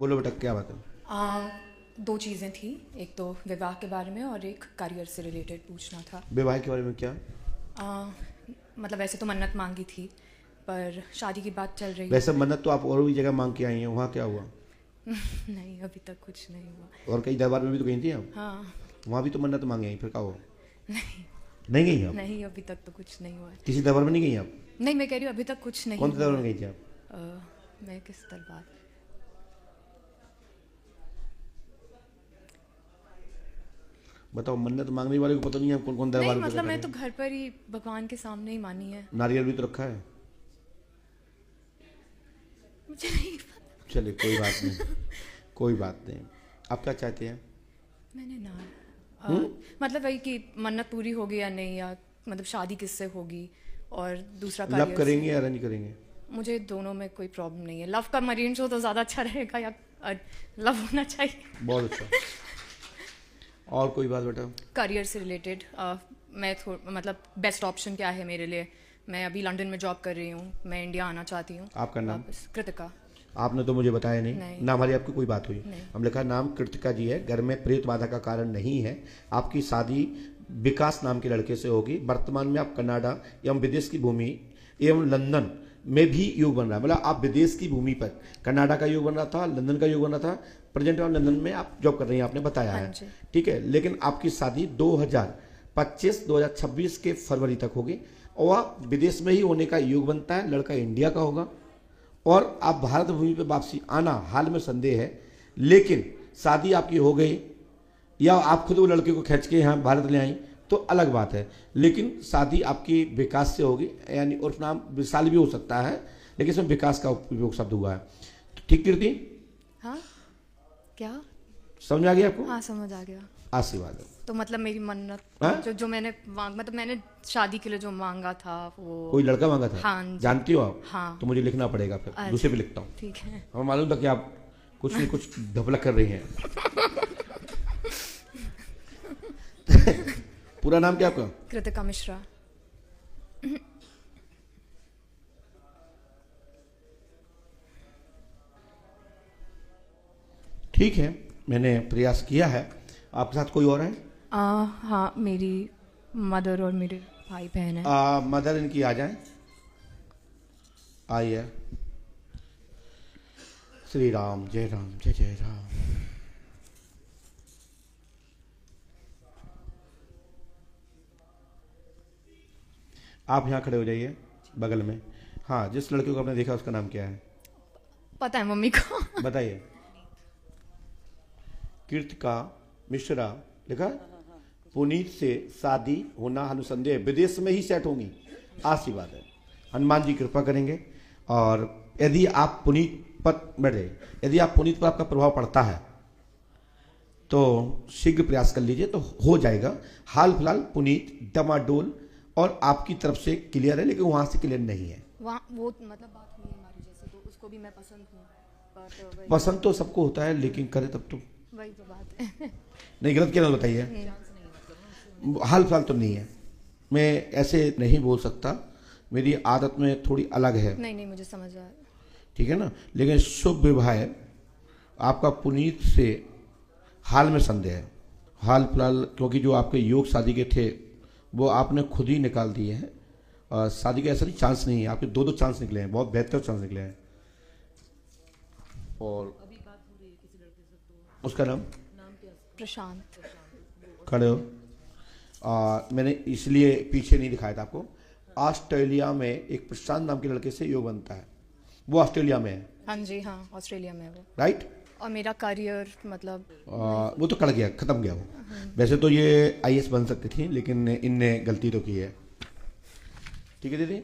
बोलो बेटा क्या बात है। दो चीज़ें थी, एक तो विवाह के बारे में और एक करियर से रिलेटेड पूछना था। विवाह के बारे में क्या? मतलब वैसे तो मन्नत मांगी थी पर शादी की बात चल रही है। वैसे मन्नत तो आप और भी जगह मांग के आई हैं, वहाँ क्या हुआ? नहीं, अभी तक कुछ नहीं हुआ। और कई दरबार में भी तो गई थी आप। हाँ। वहाँ भी तो मन्नत मांगे आई, फिर क्या हुआ? नहीं नहीं गई आप? नहीं, अभी तक तो कुछ नहीं हुआ है। किसी दरबार में नहीं गई आप? नहीं, मैं कह रही हूँ अभी तक कुछ नहीं कौन से हुआ दरबार में है। गई थी आप? मैं किस दरबार? बताओ, मन्नत मांगने वाले को पता नहीं है कौन कौन दरबार नहीं, में मतलब क्या मैं तो करें? घर पर ही भगवान के सामने ही मानी है। नारियल भी तो रखा है। मुझे नहीं पता। चलिए कोई बात नहीं, कोई बात नहीं। आप क्या चाहते हैं? मैंने मतलब वही कि मन्नत पूरी होगी या नहीं, या मतलब शादी किससे होगी, और दूसरा लव करियर करेंगे से। या नहीं करेंगे? मुझे दोनों में कोई प्रॉब्लम नहीं है। लव का मरीज हो तो ज़्यादा अच्छा रहेगा, या लव होना चाहिए। बहुत अच्छा। और कोई बात बेटा? करियर से रिलेटेड मैं मतलब बेस्ट ऑप्शन क्या है मेरे लिए? मैं अभी लंदन में जॉब कर रही हूँ, मैं इंडिया आना चाहती हूँ। आपका नाम? वापस कृतिका। आपने तो मुझे बताया नहीं, नहीं। ना हमारी आपकी कोई बात हुई। नहीं। हम लिखा नाम कृतिका जी है, घर में प्रेत बाधा का कारण नहीं है, आपकी शादी विकास नाम के लड़के से होगी। वर्तमान में आप कनाडा एवं विदेश की भूमि एवं लंदन में भी योग बन रहा है, मतलब आप विदेश की भूमि पर कनाडा का योग बन रहा था, लंदन का योग बन रहा था। प्रेजेंट में लंदन में आप जॉब कर रही हैं, आपने बताया हाँ है। जी। ठीक है, लेकिन आपकी शादी 2025-2026 के फरवरी तक होगी, और विदेश में ही होने का योग बनता है। लड़का इंडिया का होगा और आप भारत भूमि पर वापसी आना हाल में संदेह है, लेकिन शादी आपकी हो गई या आप खुद वो लड़के को खींच के यहाँ भारत ले आई तो अलग बात है, लेकिन शादी आपकी विकास से होगी, यानी और नाम विशाल भी हो सकता है, लेकिन इसमें विकास का उपयोग शब्द हुआ है। तो ठीक कीर्ति, हाँ, क्या? समझ आ गया आपको? हाँ, समझ आ गया। आशीर्वाद है। तो मतलब मेरी मन्नत हाँ? जो मैंने मतलब मैंने शादी के लिए जो मांगा था वो। कोई लड़का मांगा था? हाँ जी। जानती हो आप? हाँ। तो मुझे लिखना पड़ेगा, फिर अच्छा। दूसरे पे लिखता हूँ। ठीक है। हमें मालूम था कि आप कुछ नहीं कुछ धपलक कर रही हैं। पूरा नाम क्या आपका? कृतिका मिश्रा। ठीक है, मैंने प्रयास किया है। आपके साथ कोई और है? हाँ, मेरी मदर और मेरे भाई बहन है। मदर इनकी आ जाए। आइए। श्री राम, जय राम, जय जय राम। आप यहाँ खड़े हो जाइए बगल में। हाँ, जिस लड़के को आपने देखा उसका नाम क्या है? पता है मम्मी को। बताइए। कृतिका मिश्रा लिखा। पुनीत से शादी होना अनुसंदेह, विदेश में ही सेट होंगी। आशीर्वाद है, हनुमान जी कृपा करेंगे। और यदि आप पुनीत पर बैठ जाइए, यदि आप पुनीत पर आपका प्रभाव पड़ता है तो शीघ्र प्रयास कर लीजिए, तो हो जाएगा। हाल फिलहाल पुनीत डमाडोल और आपकी तरफ से क्लियर है, लेकिन वहां से क्लियर नहीं है। वहाँ वो मतलब बात हुई है हमारी जैसे, तो उसको भी मैं पसंद हूँ, पर पसंद तो सबको होता है, लेकिन करे तब तो। वही तो बात है। नहीं, गलत क्या ना बताइए। हाल फिलहाल तो नहीं है, मैं ऐसे नहीं बोल सकता, मेरी आदत में थोड़ी अलग है। नहीं नहीं, मुझे समझ आया। ठीक है ना, लेकिन शुभ विवाह है आपका पुनीत से। हाल में संदेह है, हाल फिलहाल, क्योंकि जो आपके योग शादी के थे वो आपने खुद ही निकाल दिए हैं। और शादी का ऐसा नहीं चांस नहीं है, आपके दो दो चांस निकले हैं, बहुत बेहतर चांस निकले हैं। और उसका नाम? प्रशांत। खड़े हो। मैंने इसलिए पीछे नहीं दिखाया था आपको। ऑस्ट्रेलिया में एक प्रशांत नाम के लड़के से योग बनता है, वो ऑस्ट्रेलिया में है। हाँ जी, हाँ, ऑस्ट्रेलिया में है वो। राइट। और मेरा करियर मतलब वो तो कट गया, खत्म गया वो। वैसे तो ये आईएएस बन सकती थी, लेकिन इनने गलती तो की है। ठीक है दीदी।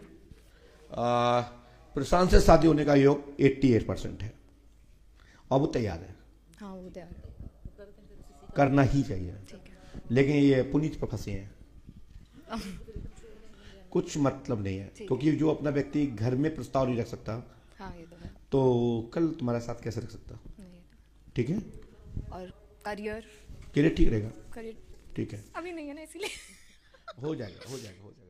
प्रशांत से शादी होने का योग 88% है, और वो तैयार है, हाँ, वो तैयार है। करना ही चाहिए। ठीक है। लेकिन ये पुनीत पर फंसे हैं, कुछ मतलब नहीं है, क्योंकि जो अपना व्यक्ति घर में प्रस्ताव नहीं रख सकता, हाँ, ये तो है। तो कल तुम्हारा साथ कैसे रख सकता? नहीं, ठीक है, और करियर के लिए ठीक रहेगा। करियर ठीक है, अभी नहीं है ना, इसीलिए। हो जाएगा, हो जाएगा, हो जाएगा।